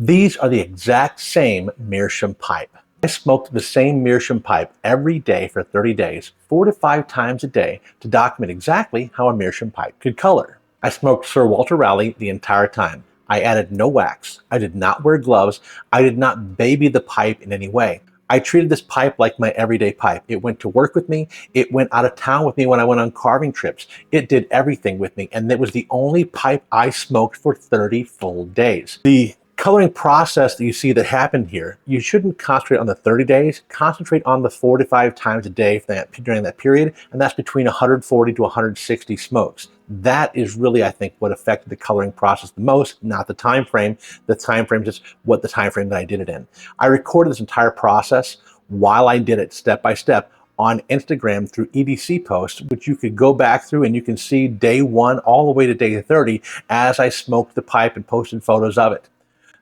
These are the exact same Meerschaum pipe. I smoked the same Meerschaum pipe every day for 30 days, 4 to 5 times a day, to document exactly how a Meerschaum pipe could color. I smoked Sir Walter Raleigh the entire time. I added no wax. I did not wear gloves. I did not baby the pipe in any way. I treated this pipe like my everyday pipe. It went to work with me. It went out of town with me when I went on carving trips. It did everything with me, and it was the only pipe I smoked for 30 full days. The coloring process that you see that happened here, you shouldn't concentrate on the 30 days, concentrate on the 4 to 5 times a day during that period, and that's between 140 to 160 smokes. That is really, I think, what affected the coloring process the most, not the time frame. The time frame is what the time frame that I did it in. I recorded this entire process while I did it step by step on Instagram through EDC posts, which you could go back through and you can see day 1 all the way to day 30 as I smoked the pipe and posted photos of it.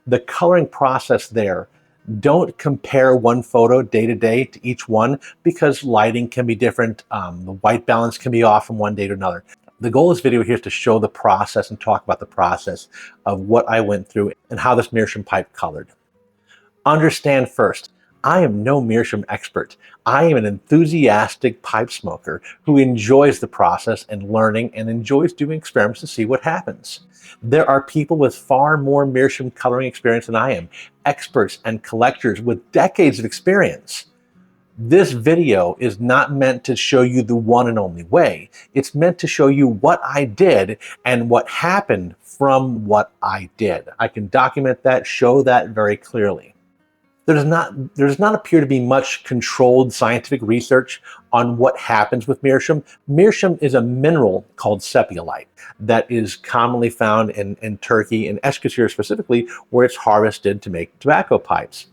The coloring process there, don't compare one photo day to day to each one, because lighting can be different. The white balance can be off from one day to another. The goal of this video here is to show the process and talk about the process of what I went through and how this Meerschaum pipe colored. Understand first, I am no Meerschaum expert. I am an enthusiastic pipe smoker who enjoys the process and learning and enjoys doing experiments to see what happens. There are people with far more Meerschaum coloring experience than I am, experts and collectors with decades of experience. This video is not meant to show you the one and only way. It's meant to show you what I did and what happened from what I did. I can document that, show that very clearly. There does not appear to be much controlled scientific research on what happens with Meerschaum. Meerschaum is a mineral called sepiolite that is commonly found in Turkey and Eskişehir specifically, where it's harvested to make tobacco pipes.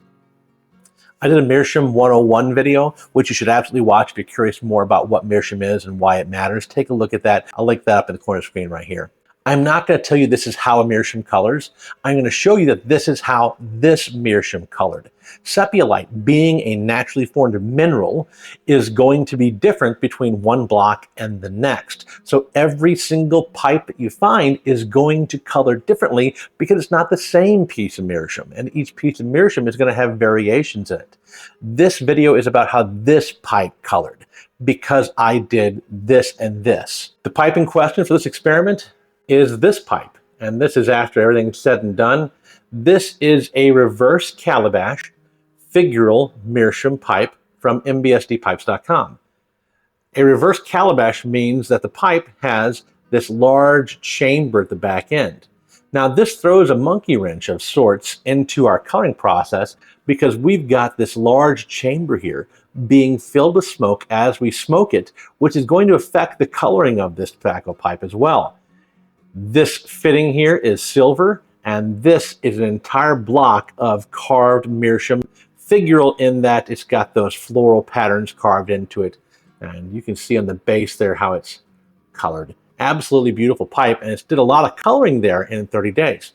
I did a Meerschaum 101 video, which you should absolutely watch if you're curious more about what Meerschaum is and why it matters. Take a look at that. I'll link that up in the corner of the screen right here. I'm not going to tell you this is how a Meerschaum colors. I'm going to show you that this is how this Meerschaum colored. Sepiolite, being a naturally formed mineral, is going to be different between one block and the next. So every single pipe that you find is going to color differently because it's not the same piece of Meerschaum, and each piece of Meerschaum is going to have variations in it. This video is about how this pipe colored because I did this and this. The pipe in question for this experiment is this pipe, and this is after everything's said and done. This is a Reverse Calabash Figural Meerschaum pipe from mbsdpipes.com. A reverse calabash means that the pipe has this large chamber at the back end. Now this throws a monkey wrench of sorts into our coloring process because we've got this large chamber here being filled with smoke as we smoke it, which is going to affect the coloring of this tobacco pipe as well. This fitting here is silver, and this is an entire block of carved Meerschaum, figural in that it's got those floral patterns carved into it. And you can see on the base there how it's colored. Absolutely beautiful pipe, and it's did a lot of coloring there in 30 days.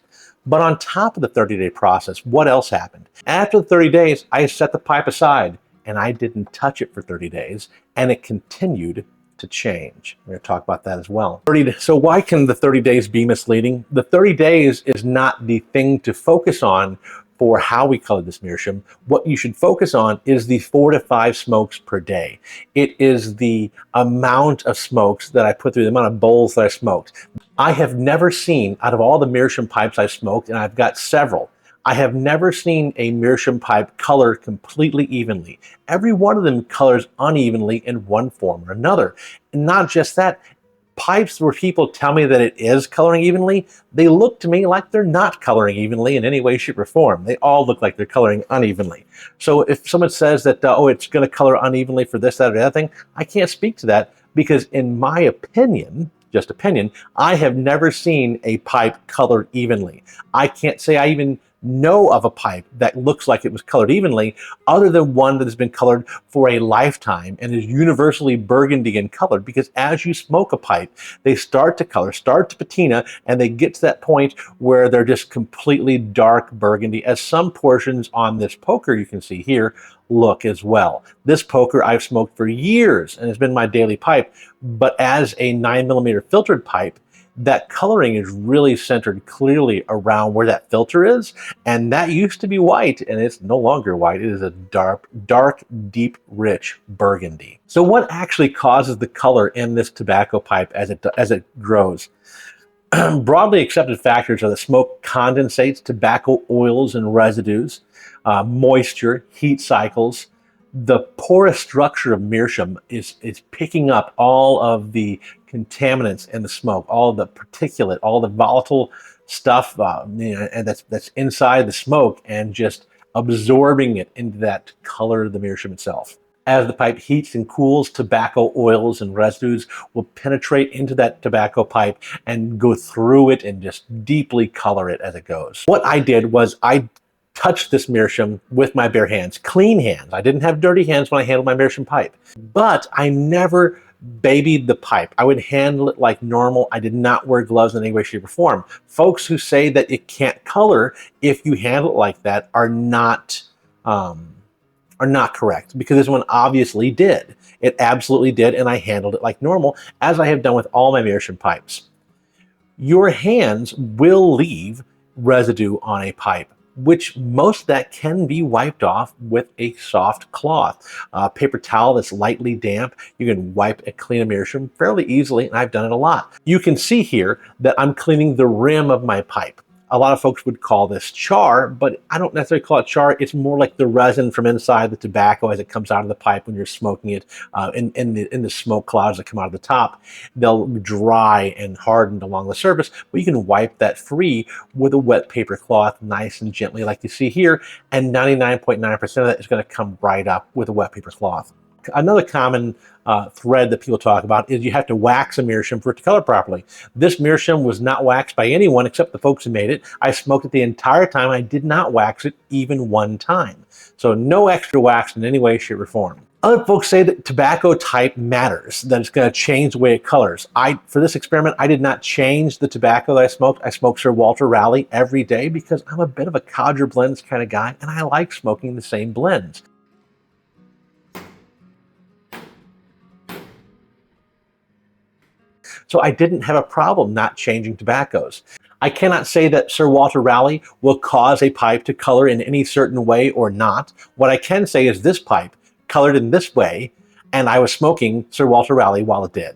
But on top of the 30-day process, what else happened? After the 30 days, I set the pipe aside, and I didn't touch it for 30 days, and it continued to change. We're going to talk about that as well. So why can the 30 days be misleading? The 30 days is not the thing to focus on for how we color this Meerschaum. What you should focus on is the 4 to 5 smokes per day. It is the amount of smokes that I put through, the amount of bowls that I smoked. I have never seen, out of all the Meerschaum pipes I've smoked, and I've got several, I have never seen a Meerschaum pipe color completely evenly. Every one of them colors unevenly in one form or another. And not just that, pipes where people tell me that it is coloring evenly, they look to me like they're not coloring evenly in any way, shape, or form. They all look like they're coloring unevenly. So if someone says that, oh, it's going to color unevenly for this, that, or the other thing, I can't speak to that because in my opinion, just opinion, I have never seen a pipe colored evenly. I can't say I even know of a pipe that looks like it was colored evenly other than one that has been colored for a lifetime and is universally burgundy in color, because as you smoke a pipe, they start to color, start to patina, and they get to that point where they're just completely dark burgundy, as some portions on this poker you can see here look as well. This poker I've smoked for years and has been my daily pipe, but as a 9mm filtered pipe, that coloring is really centered clearly around where that filter is. And that used to be white, and it's no longer white. It is a dark, deep, rich burgundy. So what actually causes the color in this tobacco pipe as it grows? Broadly accepted factors are the smoke condensates, tobacco oils and residues, moisture, heat cycles. The porous structure of meerschaum is picking up all of the contaminants in the smoke, all the particulate, all the volatile stuff, and that's inside the smoke, and just absorbing it into that color of the meerschaum itself. As the pipe heats and cools, tobacco oils and residues will penetrate into that tobacco pipe and go through it and just deeply color it as it goes. What I did was I touched this meerschaum with my bare hands, clean hands. I didn't have dirty hands when I handled my meerschaum pipe, but I never babied the pipe. I would handle it like normal. I did not wear gloves in any way, shape, or form. Folks who say that it can't color if you handle it like that are not correct, because this one obviously did. It absolutely did, and I handled it like normal, as I have done with all my meerschaum pipes. Your hands will leave residue on a pipe, which most of that can be wiped off with a soft cloth. Paper towel that's lightly damp, you can wipe and clean a meerschaum fairly easily, and I've done it a lot. You can see here that I'm cleaning the rim of my pipe. A lot of folks would call this char, but I don't necessarily call it char. It's more like the resin from inside the tobacco as it comes out of the pipe when you're smoking it in the smoke clouds that come out of the top. They'll dry and harden along the surface, but you can wipe that free with a wet paper cloth, nice and gently like you see here, and 99.9% of that is going to come right up with a wet paper cloth. Another common thread that people talk about is you have to wax a meerschaum for it to color properly. This meerschaum was not waxed by anyone except the folks who made it. I smoked it the entire time. I did not wax it even one time. So no extra wax in any way, shape, or form. Other folks say that tobacco type matters, that it's going to change the way it colors. For this experiment, I did not change the tobacco that I smoked. I smoked Sir Walter Raleigh every day because I'm a bit of a codger blends kind of guy, and I like smoking the same blends. So I didn't have a problem not changing tobaccos. I cannot say that Sir Walter Raleigh will cause a pipe to color in any certain way or not. What I can say is this pipe colored in this way, and I was smoking Sir Walter Raleigh while it did.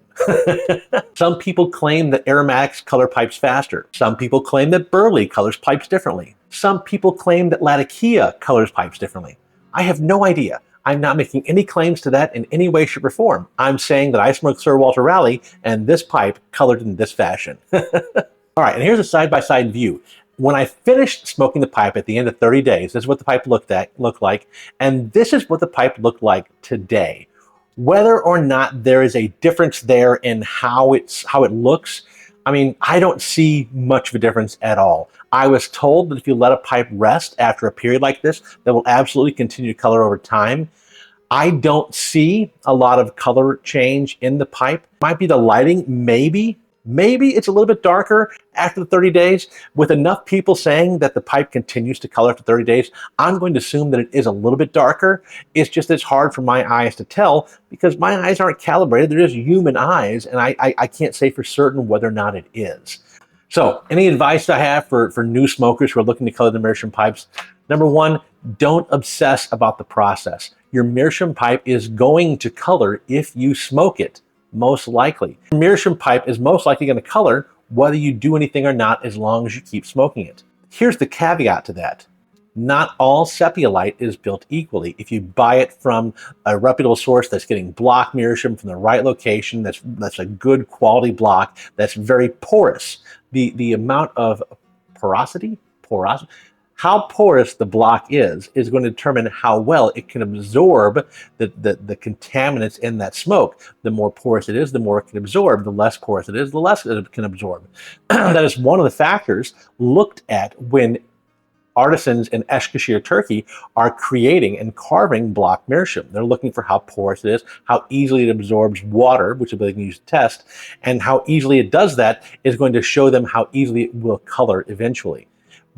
Some people claim that aromatics color pipes faster. Some people claim that Burley colors pipes differently. Some people claim that Latakia colors pipes differently. I have no idea. I'm not making any claims to that in any way, shape, or form. I'm saying that I smoked Sir Walter Raleigh, and this pipe colored in this fashion. All right, and here's a side-by-side view. When I finished smoking the pipe at the end of 30 days, this is what the pipe looked like, and this is what the pipe looked like today. Whether or not there is a difference there in how it looks, I mean, I don't see much of a difference at all. I was told that if you let a pipe rest after a period like this, that will absolutely continue to color over time. I don't see a lot of color change in the pipe. Might be the lighting, maybe. Maybe it's a little bit darker after the 30 days. With enough people saying that the pipe continues to color after 30 days, I'm going to assume that it is a little bit darker. It's just it's hard for my eyes to tell because my eyes aren't calibrated. They're just human eyes, and I can't say for certain whether or not it is. So any advice I have for new smokers who are looking to color the meerschaum pipes? Number one, don't obsess about the process. Your meerschaum pipe is going to color if you smoke it, most likely. Your meerschaum pipe is most likely going to color whether you do anything or not as long as you keep smoking it. Here's the caveat to that. Not all sepia light is built equally. If you buy it from a reputable source that's getting block meerschaum from the right location, that's a good quality block, that's very porous. The amount of porosity, how porous the block is going to determine how well it can absorb the contaminants in that smoke. The more porous it is, the more it can absorb. The less porous it is, the less it can absorb. That is one of the factors looked at when artisans in Eskişehir, Turkey are creating and carving block meerschaum. They're looking for how porous it is, how easily it absorbs water, which is what they can use to test, and how easily it does that is going to show them how easily it will color eventually.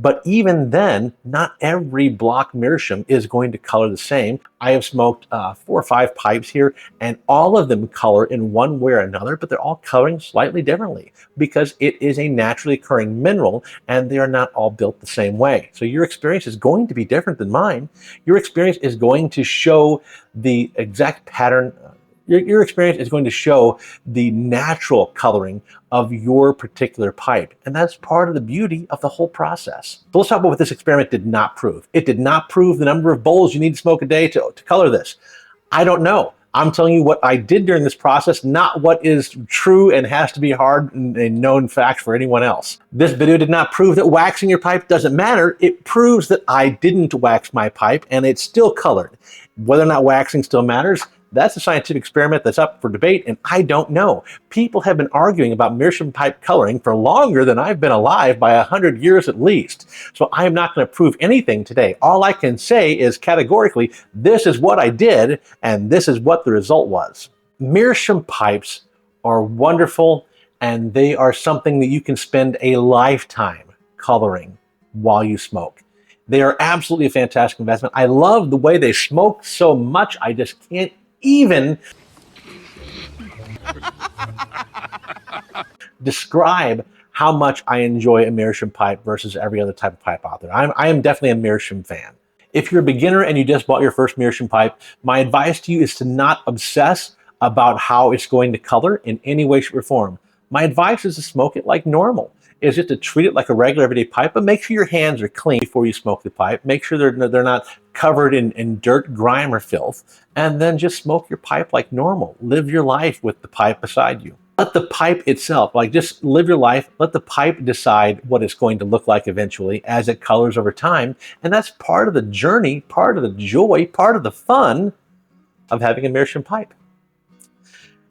But even then, not every block meerschaum is going to color the same. I have smoked 4 or 5 pipes here, and all of them color in one way or another, but they're all coloring slightly differently because it is a naturally occurring mineral and they are not all built the same way. So your experience is going to be different than mine. Your experience is going to show the exact pattern. Your experience is going to show the natural coloring of your particular pipe. And that's part of the beauty of the whole process. So let's talk about what this experiment did not prove. It did not prove the number of bowls you need to smoke a day to color this. I don't know. I'm telling you what I did during this process, not what is true and has to be hard and a known fact for anyone else. This video did not prove that waxing your pipe doesn't matter. It proves that I didn't wax my pipe and it's still colored. Whether or not waxing still matters, that's a scientific experiment that's up for debate, and I don't know. People have been arguing about meerschaum pipe coloring for longer than I've been alive, by 100 years at least. So I am not going to prove anything today. All I can say is categorically, this is what I did, and this is what the result was. Meerschaum pipes are wonderful, and they are something that you can spend a lifetime coloring while you smoke. They are absolutely a fantastic investment. I love the way they smoke so much, I just can't even describe how much I enjoy a meerschaum pipe versus every other type of pipe out there. I am definitely a meerschaum fan. If you're a beginner and you just bought your first meerschaum pipe, my advice to you is to not obsess about how it's going to color in any way, shape, or form. My advice is to smoke it like normal. Is just to treat it like a regular everyday pipe, but make sure your hands are clean before you smoke the pipe. Make sure they're not covered in dirt, grime, or filth. And then just smoke your pipe like normal. Live your life with the pipe beside you. Let the pipe itself, just live your life, let the pipe decide what it's going to look like eventually as it colors over time. And that's part of the journey, part of the joy, part of the fun of having a meerschaum pipe.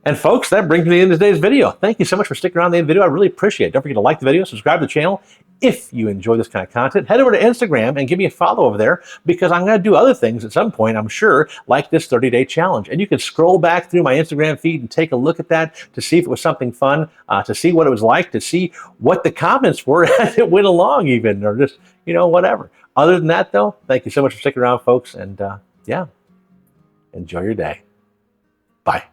And folks, that brings me to the end of today's video. Thank you so much for sticking around the end of the video. I really appreciate it. Don't forget to like the video, subscribe to the channel. If you enjoy this kind of content, head over to Instagram and give me a follow over there, because I'm going to do other things at some point, I'm sure, like this 30-day challenge. And you can scroll back through my Instagram feed and take a look at that to see if it was something fun, to see what it was like, to see what the comments were as it went along even, or just, whatever. Other than that, though, thank you so much for sticking around, folks. And yeah, enjoy your day. Bye.